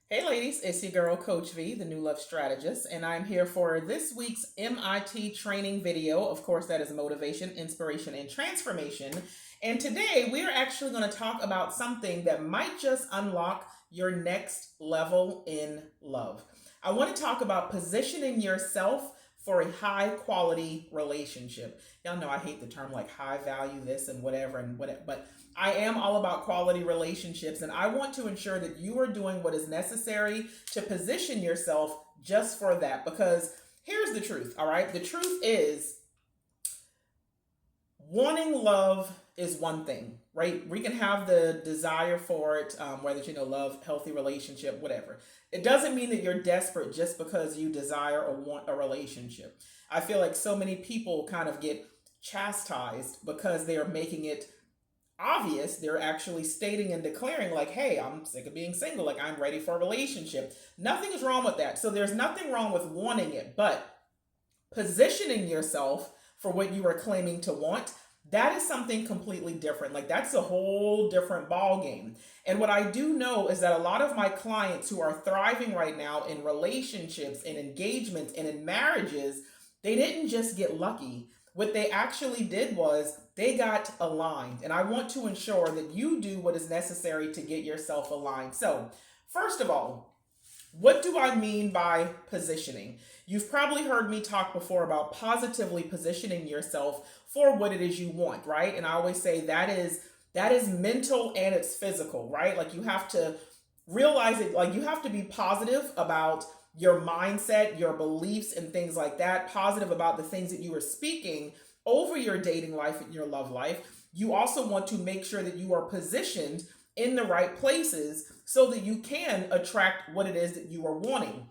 Hey ladies, it's your girl Coach V, the new love strategist, and I'm here for this week's MIT training video. Of course, that is motivation, inspiration, and transformation. And today we are actually going to talk about something that might just unlock your next level in love. I want to talk about positioning yourself for a high quality relationship. Y'all know I hate the term like high value this and whatever, but I am all about quality relationships, and I want to ensure that you are doing what is necessary to position yourself just for that. Because here's the truth, all right? The truth is, wanting love is one thing, right? We can have the desire for it, whether it's, love, healthy relationship, whatever. It doesn't mean that you're desperate just because you desire or want a relationship. I feel like so many people kind of get chastised because they are making it obvious. They're actually stating and declaring like, hey, I'm sick of being single, like I'm ready for a relationship. Nothing is wrong with that. So there's nothing wrong with wanting it, but positioning yourself for what you are claiming to want, that is something completely different. Like that's a whole different ball game. And what I do know is that a lot of my clients who are thriving right now in relationships, in engagements, and in marriages, they didn't just get lucky. What they actually did was they got aligned. And I want to ensure that you do what is necessary to get yourself aligned. So, first of all, what do I mean by positioning? You've probably heard me talk before about positively positioning yourself for what it is you want, right? And I always say that is mental and it's physical, right? Like you have to realize it, like you have to be positive about your mindset, your beliefs, and things like that, positive about the things that you are speaking over your dating life and your love life. You also want to make sure that you are positioned in the right places so that you can attract what it is that you are wanting.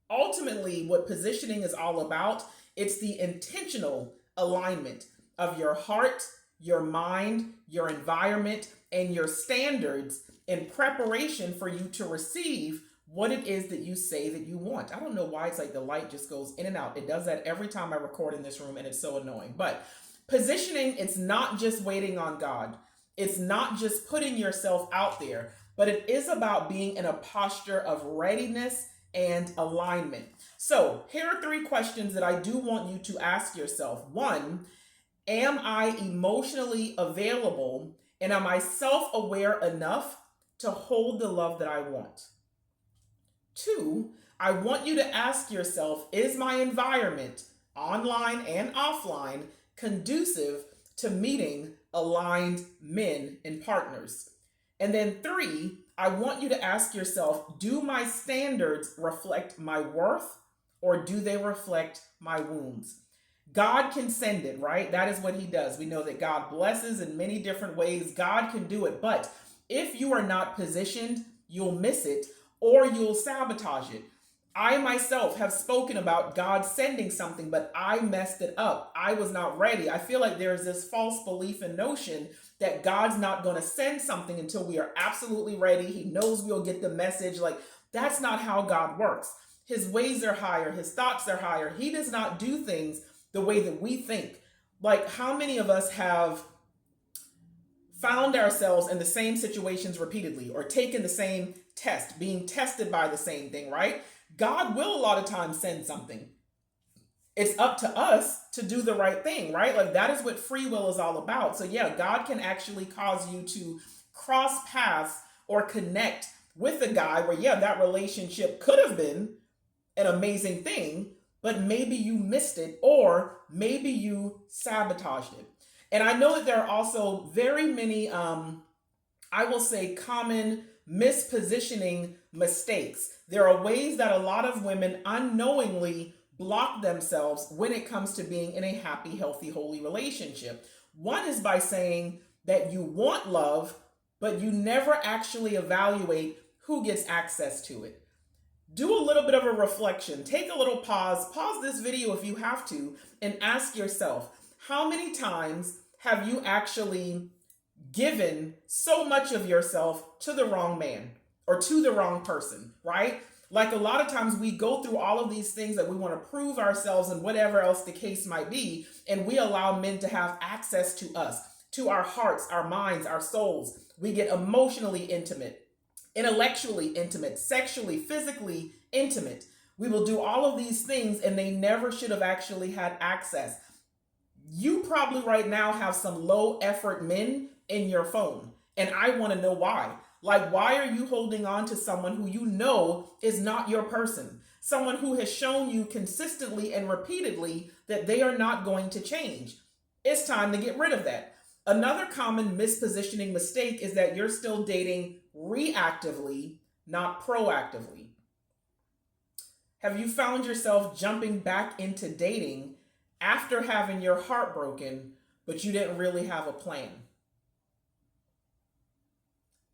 Ultimately, what positioning is all about, it's the intentional alignment of your heart, your mind, your environment, and your standards in preparation for you to receive what it is that you say that you want. I don't know why it's like the light just goes in and out. It does that every time I record in this room and it's so annoying. But positioning, it's not just waiting on God. It's not just putting yourself out there, but it is about being in a posture of readiness and alignment. So, here are three questions that I do want you to ask yourself. One, am I emotionally available and am I self aware enough to hold the love that I want? Two, I want you to ask yourself, is my environment, online and offline, conducive to meeting aligned men and partners? And then three, I want you to ask yourself, do my standards reflect my worth or do they reflect my wounds? God can send it, right? That is what he does. We know that God blesses in many different ways. God can do it. But if you are not positioned, you'll miss it or you'll sabotage it. I myself have spoken about God sending something, but I messed it up. I was not ready. I feel like there's this false belief and notion that God's not going to send something until we are absolutely ready. He knows we'll get the message. Like, that's not how God works. His ways are higher, his thoughts are higher. He does not do things the way that we think. Like, how many of us have found ourselves in the same situations repeatedly or taken the same test, being tested by the same thing, right? God will a lot of times send something. It's up to us to do the right thing, right? Like that is what free will is all about. So yeah, God can actually cause you to cross paths or connect with a guy where yeah, that relationship could have been an amazing thing, but maybe you missed it or maybe you sabotaged it. And I know that there are also very many, I will say, common mispositioning mistakes. There are ways that a lot of women unknowingly block themselves when it comes to being in a happy, healthy, holy relationship. One is by saying that you want love, but you never actually evaluate who gets access to it. Do a little bit of a reflection. Take a little pause this video if you have to, and ask yourself, how many times have you actually given so much of yourself to the wrong man or to the wrong person, right? Like a lot of times we go through all of these things that we want to prove ourselves and whatever else the case might be, and we allow men to have access to us, to our hearts, our minds, our souls. We get emotionally intimate. intellectually intimate, sexually, physically intimate. We will do all of these things and they never should have actually had access. You probably right now have some low effort men in your phone. And I want to know why. Like, why are you holding on to someone who you know is not your person? Someone who has shown you consistently and repeatedly that they are not going to change. It's time to get rid of that. Another common mispositioning mistake is that you're still dating reactively, not proactively. Have you found yourself jumping back into dating after having your heart broken, but you didn't really have a plan?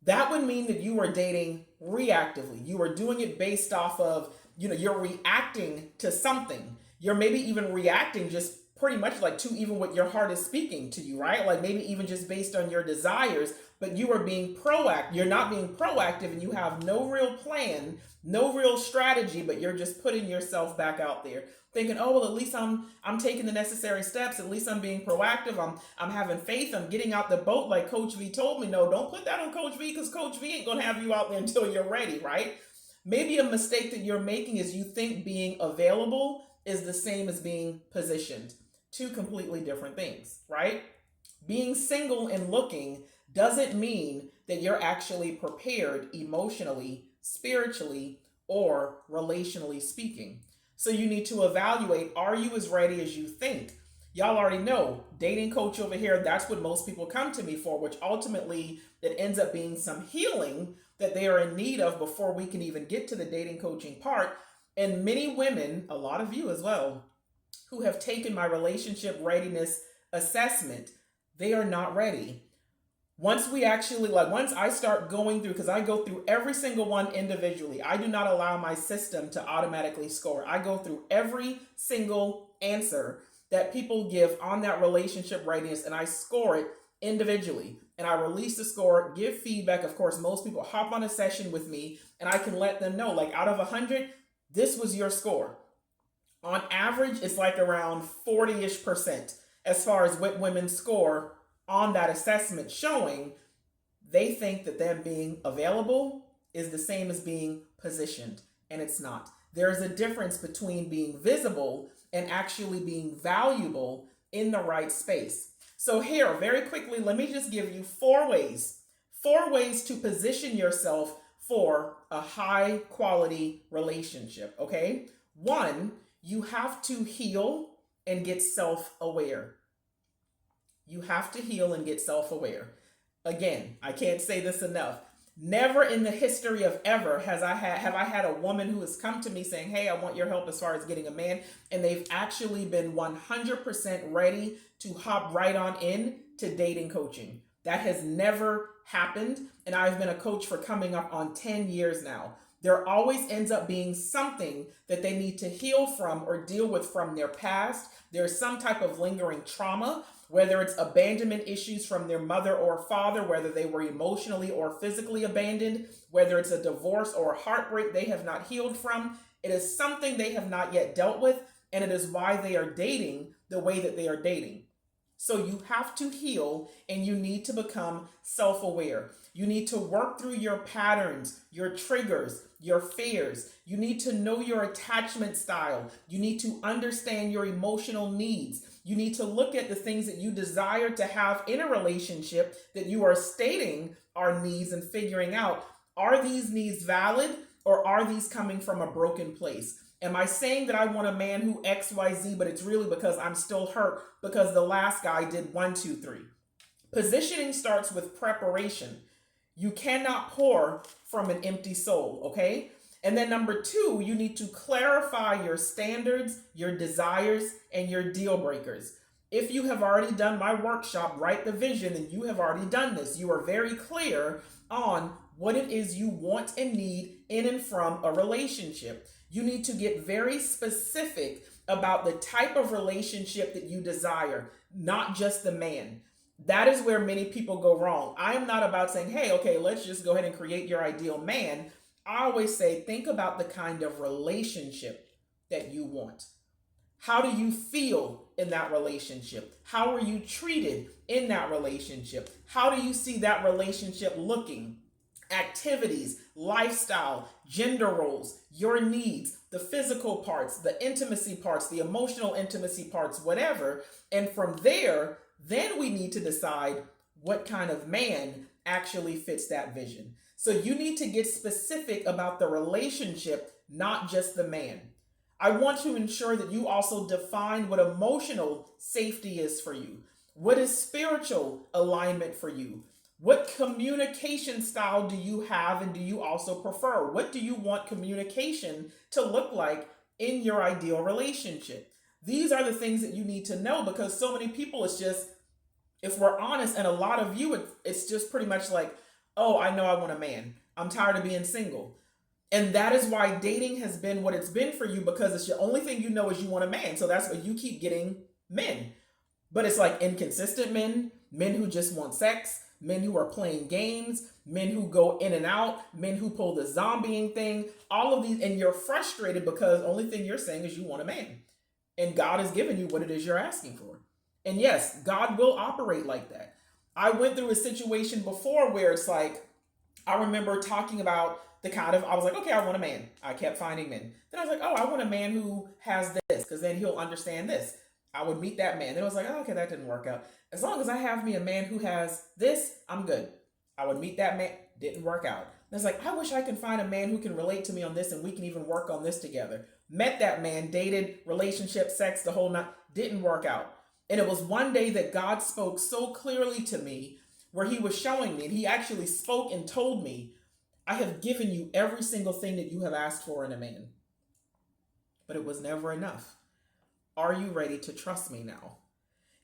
That would mean that you are dating reactively. You are doing it based off of, you're reacting to something. You're maybe even reacting just pretty much like to even what your heart is speaking to you, right? Like maybe even just based on your desires, but you are being proactive. You're not being proactive and you have no real plan, no real strategy, but you're just putting yourself back out there thinking, oh, well, at least I'm taking the necessary steps. At least I'm being proactive. I'm having faith. I'm getting out the boat like Coach V told me. No, don't put that on Coach V because Coach V ain't going to have you out there until you're ready, right? Maybe a mistake that you're making is you think being available is the same as being positioned. Two completely different things, right? Being single and looking doesn't mean that you're actually prepared emotionally, spiritually, or relationally speaking. So you need to evaluate, are you as ready as you think? Y'all already know, dating coach over here, that's what most people come to me for, which ultimately it ends up being some healing that they are in need of before we can even get to the dating coaching part. And many women, a lot of you as well, who have taken my relationship readiness assessment, they are not ready. Once I start going through, because I go through every single one individually, I do not allow my system to automatically score. I go through every single answer that people give on that relationship readiness and I score it individually. And I release the score, give feedback. Of course, most people hop on a session with me and I can let them know, like out of 100, this was your score. On average, it's like around 40-ish% as far as what women score on that assessment, showing they think that them being available is the same as being positioned, and it's not. There's a difference between being visible and actually being valuable in the right space. So here, very quickly, let me just give you 4 ways to position yourself for a high quality relationship, okay? 1, you have to heal and get self-aware. You have to heal and get self-aware. Again, I can't say this enough. Never in the history of ever have I had a woman who has come to me saying, hey, I want your help as far as getting a man, and they've actually been 100% ready to hop right on in to dating coaching. That has never happened, and I've been a coach for coming up on 10 years now. There always ends up being something that they need to heal from or deal with from their past. There's some type of lingering trauma, whether it's abandonment issues from their mother or father, whether they were emotionally or physically abandoned, whether it's a divorce or a heartbreak they have not healed from. It is something they have not yet dealt with, and it is why they are dating the way that they are dating. So you have to heal and you need to become self-aware. You need to work through your patterns, your triggers, your fears. You need to know your attachment style. You need to understand your emotional needs. You need to look at the things that you desire to have in a relationship that you are stating are needs and figuring out, are these needs valid or are these coming from a broken place? Am I saying that I want a man who XYZ, but it's really because I'm still hurt because the last guy did 1, 2, 3. Positioning starts with preparation. You cannot pour from an empty soul, okay? And then number 2, you need to clarify your standards, your desires, and your deal breakers. If you have already done my workshop, Write the Vision, then you have already done this. You are very clear on what it is you want and need in and from a relationship. You need to get very specific about the type of relationship that you desire, not just the man. That is where many people go wrong. I am not about saying, hey, okay, let's just go ahead and create your ideal man. I always say, think about the kind of relationship that you want. How do you feel in that relationship? How are you treated in that relationship? How do you see that relationship looking activities, lifestyle, gender roles, your needs, the physical parts, the intimacy parts, the emotional intimacy parts, whatever. And from there, then we need to decide what kind of man actually fits that vision. So you need to get specific about the relationship, not just the man. I want to ensure that you also define what emotional safety is for you. What is spiritual alignment for you? What communication style do you have and do you also prefer? What do you want communication to look like in your ideal relationship? These are the things that you need to know, because so many people, it's just, if we're honest, and a lot of you, it's just pretty much like, oh, I know I want a man. I'm tired of being single. And that is why dating has been what it's been for you, because it's the only thing you know is you want a man. So that's why you keep getting men. But it's like inconsistent men, men who just want sex, men who are playing games, men who go in and out, men who pull the zombieing thing, all of these, and you're frustrated because the only thing you're saying is you want a man. And God has given you what it is you're asking for. And yes, God will operate like that. I went through a situation before where it's like, I remember talking about I was like, okay, I want a man. I kept finding men. Then I was like, oh, I want a man who has this, because then he'll understand this. I would meet that man. Then I was like, oh, okay, that didn't work out. As long as I have me a man who has this, I'm good. I would meet that man. Didn't work out. And I was like, I wish I could find a man who can relate to me on this and we can even work on this together. Met that man, dated, relationship, sex, the whole night. Didn't work out. And it was one day that God spoke so clearly to me, where he was showing me, and he actually spoke and told me, I have given you every single thing that you have asked for in a man. But it was never enough. Are you ready to trust me now?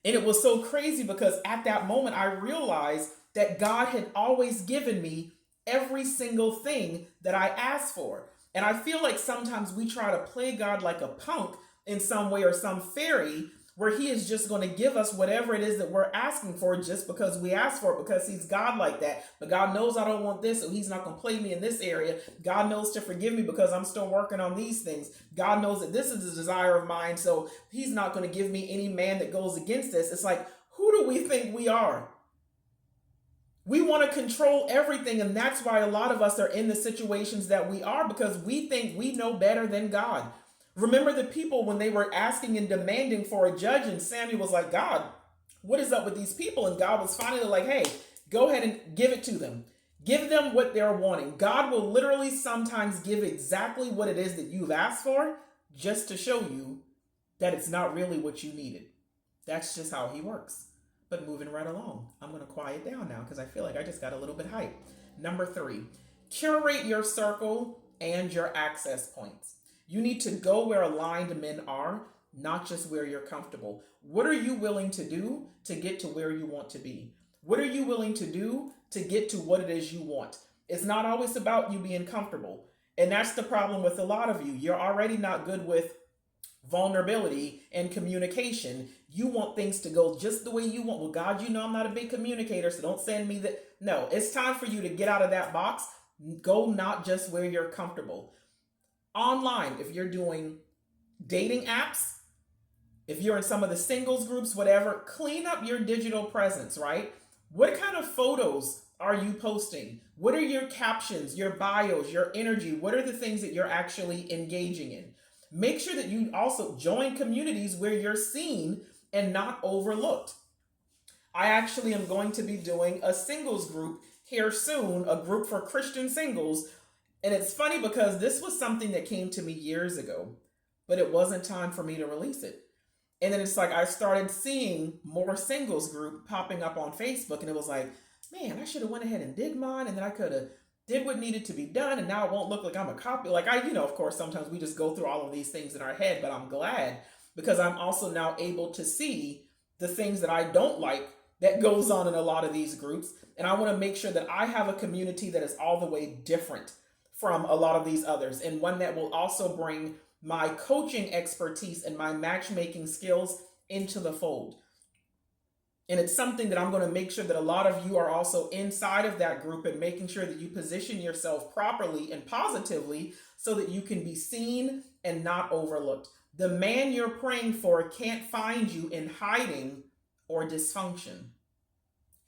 And it was so crazy, because at that moment I realized that God had always given me every single thing that I asked for. And I feel like sometimes we try to play God like a punk in some way, or some fairy, where he is just going to give us whatever it is that we're asking for just because we ask for it, because he's God like that. But God knows I don't want this, so he's not going to play me in this area. God knows to forgive me because I'm still working on these things. God knows that this is a desire of mine, so he's not going to give me any man that goes against this. It's like, who do we think we are? We want to control everything, and that's why a lot of us are in the situations that we are, because we think we know better than God. Remember the people when they were asking and demanding for a judge, and Samuel was like, God, what is up with these people? And God was finally like, hey, go ahead and give it to them. Give them what they're wanting. God will literally sometimes give exactly what it is that you've asked for, just to show you that it's not really what you needed. That's just how he works. But moving right along, I'm going to quiet down now because I feel like I just got a little bit hyped. Number 3, curate your circle and your access points. You need to go where aligned men are, not just where you're comfortable. What are you willing to do to get to where you want to be? What are you willing to do to get to what it is you want? It's not always about you being comfortable. And that's the problem with a lot of you. You're already not good with vulnerability and communication. You want things to go just the way you want. Well, God, you know I'm not a big communicator, so don't send me that. No, it's time for you to get out of that box. Go not just where you're comfortable. Online, if you're doing dating apps, if you're in some of the singles groups, whatever, clean up your digital presence, right? What kind of photos are you posting? What are your captions, your bios, your energy? What are the things that you're actually engaging in? Make sure that you also join communities where you're seen and not overlooked. I actually am going to be doing a singles group here soon, a group for Christian singles. And it's funny because this was something that came to me years ago, but it wasn't time for me to release it. And then it's like I started seeing more singles group popping up on Facebook, and it was like, man, I should have went ahead and did mine, and then I could have did what needed to be done, and now it won't look like I'm a copy. Like of course, sometimes we just go through all of these things in our head, but I'm glad because I'm also now able to see the things that I don't like that goes on in a lot of these groups. And I want to make sure that I have a community that is all the way different from a lot of these others, and one that will also bring my coaching expertise and my matchmaking skills into the fold. And it's something that I'm going to make sure that a lot of you are also inside of that group and making sure that you position yourself properly and positively so that you can be seen and not overlooked. The man you're praying for can't find you in hiding or dysfunction.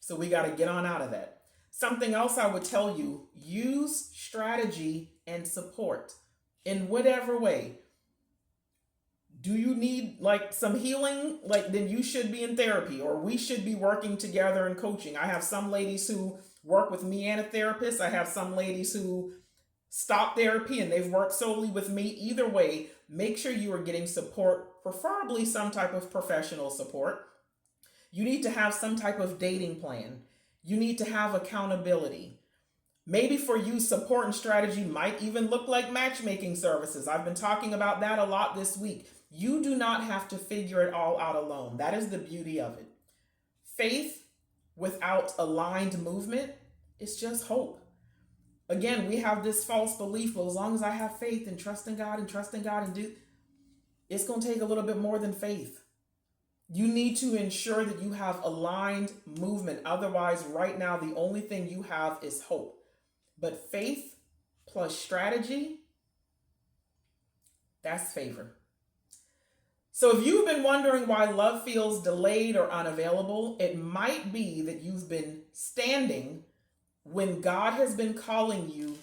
So we got to get on out of that. Something else I would tell you, use strategy and support in whatever way. Do you need like some healing? Like, then you should be in therapy, or we should be working together in coaching. I have some ladies who work with me and a therapist. I have some ladies who stop therapy and they've worked solely with me. Either way, make sure you are getting support, preferably some type of professional support. You need to have some type of dating plan. You need to have accountability. Maybe for you, support and strategy might even look like matchmaking services. I've been talking about that a lot this week. You do not have to figure it all out alone. That is the beauty of it. Faith without aligned movement is just hope. Again, we have this false belief, well, as long as I have faith and trust in God and do, it's going to take a little bit more than faith. You need to ensure that you have aligned movement. Otherwise, right now, the only thing you have is hope. But faith plus strategy, that's favor. So if you've been wondering why love feels delayed or unavailable, it might be that you've been standing when God has been calling you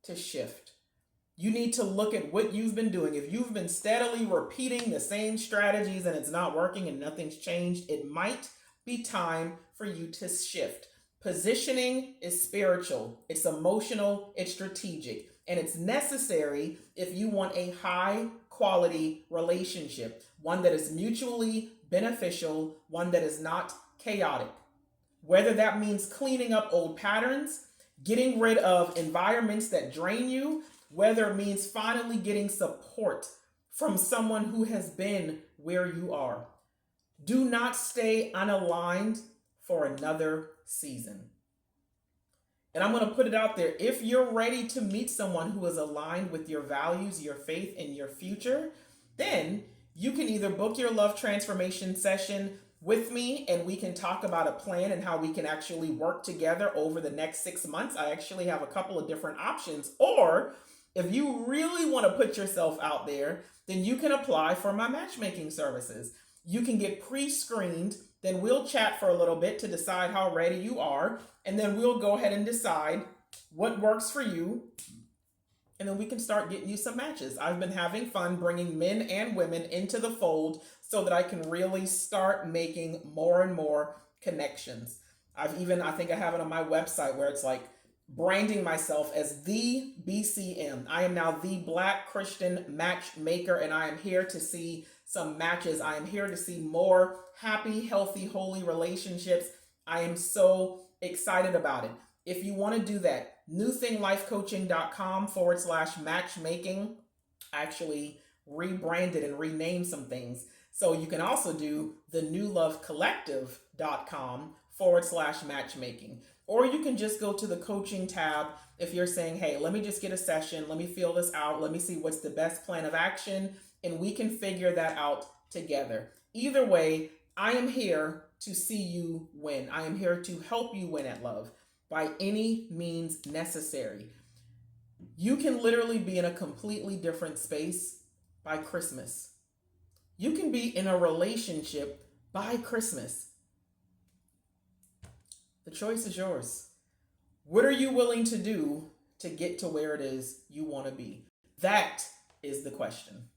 to shift. You need to look at what you've been doing. If you've been steadily repeating the same strategies and it's not working and nothing's changed, it might be time for you to shift. Positioning is spiritual, it's emotional, it's strategic, and it's necessary if you want a high quality relationship, one that is mutually beneficial, one that is not chaotic. Whether that means cleaning up old patterns, getting rid of environments that drain you, whether it means finally getting support from someone who has been where you are. Do not stay unaligned for another season. And I'm going to put it out there. If you're ready to meet someone who is aligned with your values, your faith, and your future, then you can either book your love transformation session with me and we can talk about a plan and how we can actually work together over the next 6 months. I actually have a couple of different options. Or if you really want to put yourself out there, then you can apply for my matchmaking services. You can get pre-screened, then we'll chat for a little bit to decide how ready you are, and then we'll go ahead and decide what works for you, and then we can start getting you some matches. I've been having fun bringing men and women into the fold so that I can really start making more and more connections. I think I have it on my website where it's like branding myself as the BCM. I am now the Black Christian Matchmaker, and I am here to see some matches. I am here to see more happy, healthy, holy relationships. I am so excited about it. If you want to do that, newthinglifecoaching.com/matchmaking. I actually rebranded and renamed some things. So you can also do the newlovecollective.com/matchmaking. Or you can just go to the coaching tab if you're saying, hey, let me just get a session. Let me feel this out. Let me see what's the best plan of action. And we can figure that out together. Either way, I am here to see you win. I am here to help you win at love by any means necessary. You can literally be in a completely different space by Christmas. You can be in a relationship by Christmas. The choice is yours. What are you willing to do to get to where it is you want to be? That is the question.